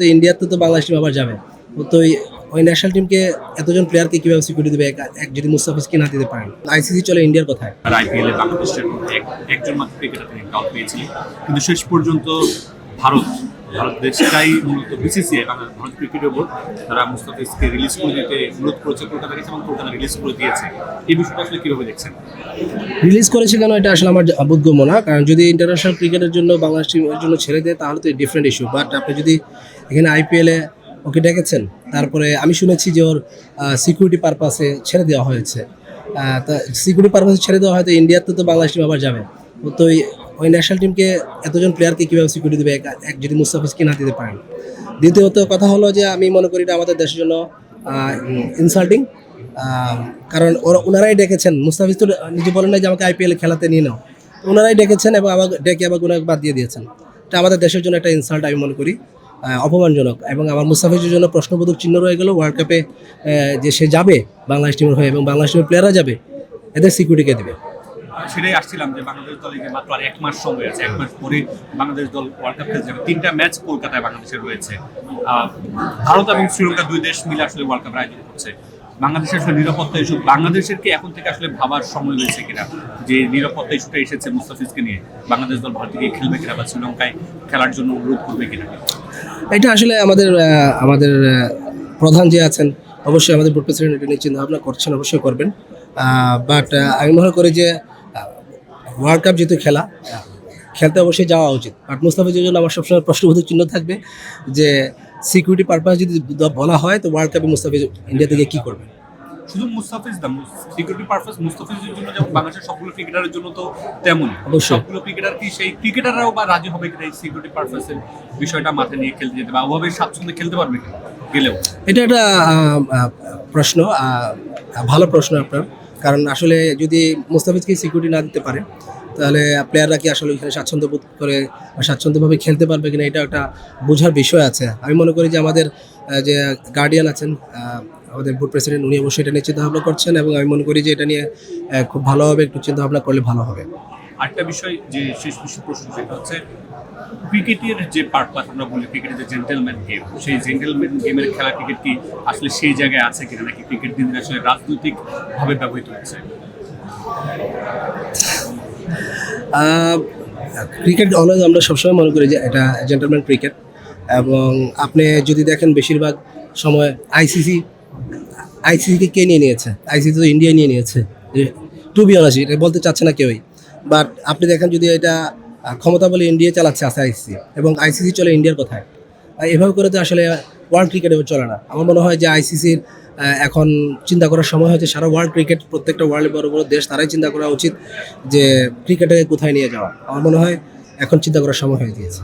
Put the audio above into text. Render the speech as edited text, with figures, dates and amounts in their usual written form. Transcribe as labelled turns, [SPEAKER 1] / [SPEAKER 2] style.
[SPEAKER 1] তো ইন্ডিয়াতে তো বাংলাদেশ টিম আবার যাবে। তো ওই ন্যাশনাল টিমকে এতজন প্লেয়ারকে কিভাবে সিকিউরিটি দেবে যদি মুস্তাফিজকে না দিতে পারেন? আইসিসি চলে ইন্ডিয়ার কথায়।
[SPEAKER 2] আর আইপিএলে বাংলাদেশের একজন মাত্র ক্রিকেটার তিনি ডাউট পেয়েছিলেন, কিন্তু শেষ পর্যন্ত ভারত দেশটাই মূলত বিসিসিআই ভারত ক্রিকেট বোর্ড তারা মুস্তাফিজকে রিলিজ করে দিতে অনুরোধ করেছে কলকাতা গেছে এবং কলকাতা রিলিজ করে দিয়েছে। এই বিষয়টা আসলে কিভাবে দেখছেন?
[SPEAKER 1] রিলিজ করেছে কেন এটা আসলে আমার বোধগম্য না, কারণ যদি ইন্টারন্যাশনাল ক্রিকেটের জন্য বাংলাদেশ টিমের জন্য ছেড়ে দেয় তাহলে তো ডিফারেন্ট ইস্যু। বাট আপনি যদি এখানে আইপিএলে ওকে ডেকেছেন, তারপরে আমি শুনেছি যে ওর সিকিউরিটি পারপাসে ছেড়ে দেওয়া হয়েছে। তা সিকিউরিটি পারপাসে ছেড়ে দেওয়া হয়তো ইন্ডিয়াতে তো বাংলাদেশ টিম আবার যাবে। তো ওই ন্যাশনাল টিমকে এতজন প্লেয়ারকে কীভাবে সিকিউরিটি দেবে যদি মুস্তাফিজকে না দিতে পারেন? দ্বিতীয়ত কথা হলো যে আমি মনে করি এটা আমাদের দেশের জন্য ইনসাল্টিং, কারণ ওনারাই ডেকেছেন। মুস্তাফিজ তো নিজে বলেন না যে আমাকে আইপিএল খেলাতে নিয়ে নাও, ওনারাই ডেকেছেন এবং আবার ডেকে আবার ওনাকে বাদ দিয়ে দিয়েছেন। এটা আমাদের দেশের জন্য একটা ইনসাল্ট আমি মনে করি, অপমানজনক। এবং আমার মুস্তাফিজের জন্য প্রশ্নবোধক চিহ্ন রয়ে গেল ওয়ার্ল্ড কাপে যে সে যাবে বাংলাদেশ টিমের হয়ে এবং বাংলাদেশ টিমের প্লেয়াররা যাবে, এদের সিকিউরিটি কে দেবে?
[SPEAKER 2] সেটাই আসছিলাম যে বাংলাদেশ দলে মাত্র আর 1 মাস সময় আছে, 1 মাস পরে বাংলাদেশ দল ওয়ার্ল্ড কাপ খেলতে যাবে। 3টা ম্যাচ কলকাতায় বাংলাদেশের রয়েছে। ভারত এবং শ্রীলঙ্কা দুই দেশ মিলে আসলে ওয়ার্ল্ড কাপ আয়োজন করছে। বাংলাদেশের আসলে নিরাপত্তা ইস্যু, বাংলাদেশের কি এখন থেকে আসলে ভাবার সময় হয়েছে কিনা যে নিরাপত্তা ইস্যুটা এসেছে মুস্তাফিজকে নিয়ে, বাংলাদেশ দল ভারত থেকে খেলবে কিনা বা শ্রীলঙ্কায় খেলার জন্য অনুরোধ করবে কিনা?
[SPEAKER 1] এটা আসলে আমাদের প্রধান যে আছেন অবশ্যই আমাদের বোর্ড প্রেসিডেন্ট এটা নিয়ে চিন্তা ভাবনা করছেন, অবশ্যই করবেন। বাট আমি মনে করি যে ওয়ার্ল্ড কাপ যেহেতু খেলতে অবশ্যই যাওয়া উচিত। বাট মুস্তাফিজের জন্য আমার সবসময় প্রশ্নবোধক চিহ্ন থাকবে যে সিকিউরিটি পারপাস যদি বলা হয় তো ওয়ার্ল্ড কাপে মুস্তাফিজ ইন্ডিয়া থেকে কী করবে?
[SPEAKER 2] শুধু মুস্তাফিজ না, সিকিউরিটি পারপাস মুস্তাফিজের জন্য যেমন বাংলাদেশের সবগুলো ক্রিকেটারের জন্য তো তেমন সবগুলো ক্রিকেটার কি সেই ক্রিকেটাররাও বা রাজি হবে কিনা এই সিকিউরিটি পারপাসের বিষয়টা মাথায় নিয়ে খেলতে যেতে বা ওভাবে স্বাচ্ছন্দ্যে খেলতে পারবে কিনা গেলেও?
[SPEAKER 1] এটা একটা প্রশ্ন, ভালো প্রশ্ন আপনার। কারণ আসলে যদি মুস্তাফিজকে সিকিউরিটি না দিতে পারে তাহলে প্লেয়াররা কি আসলে ওইখানে স্বাচ্ছন্দ্য বোধ করে বা স্বাচ্ছন্দ্যভাবে খেলতে পারবে কিনা, এটা একটা বোঝার বিষয় আছে। আমি মনে করি যে আমাদের যে গার্ডিয়ান আছেন, আমাদের বোর্ড প্রেসিডেন্ট, উনি অবশ্যই এটা নিয়ে চিন্তাভাবনা করছেন এবং আমি মনে করি যে এটা নিয়ে খুব ভালোভাবে একটু চিন্তাভাবনা করলে ভালো হবে।
[SPEAKER 2] আরেকটা বিষয় যে শেষ প্রশ্ন, সেটা হচ্ছে ক্রিকেটের যে পারপাস আমরা বলি ক্রিকেটের যে জেন্টেলম্যান গেম, সেই জেন্টেলম্যান গেমের খেলা ক্রিকেট কি আসলে সেই জায়গায় আছে কিনা, নাকি ক্রিকেট দিন দিন আসলে রাজনৈতিকভাবে ব্যবহৃত হচ্ছে?
[SPEAKER 1] ক্রিকেট অলওয়েজ আমরা সবসময় মনে করি যে এটা জেন্টলম্যান ক্রিকেট। এবং আপনি যদি দেখেন বেশিরভাগ সময় আইসিসিকে কে নিয়ে নিয়েছে? আইসিসি তো ইন্ডিয়া নিয়ে নিয়েছে, টু বি অনেস্ট। এটা বলতে চাচ্ছে না কেউই। বাট আপনি দেখেন যদি এটা ক্ষমতা বলে ইন্ডিয়া চালাচ্ছে আছে আইসিসি, এবং আইসিসি চলে ইন্ডিয়ার কথায়। এভাবে করে তো আসলে ওয়ার্ল্ড ক্রিকেট এভাবে চলে না। আমার মনে হয় যে আইসিসির এখন চিন্তা করার সময় হয়েছে। সারা ওয়ার্ল্ড ক্রিকেট, প্রত্যেকটা ওয়ার্ল্ডের বড় বড় দেশ তারাই চিন্তা করা উচিত যে ক্রিকেটটাকে কোথায় নিয়ে যাওয়া। আমার মনে হয় এখন চিন্তা করার সময় হয়ে গিয়েছে।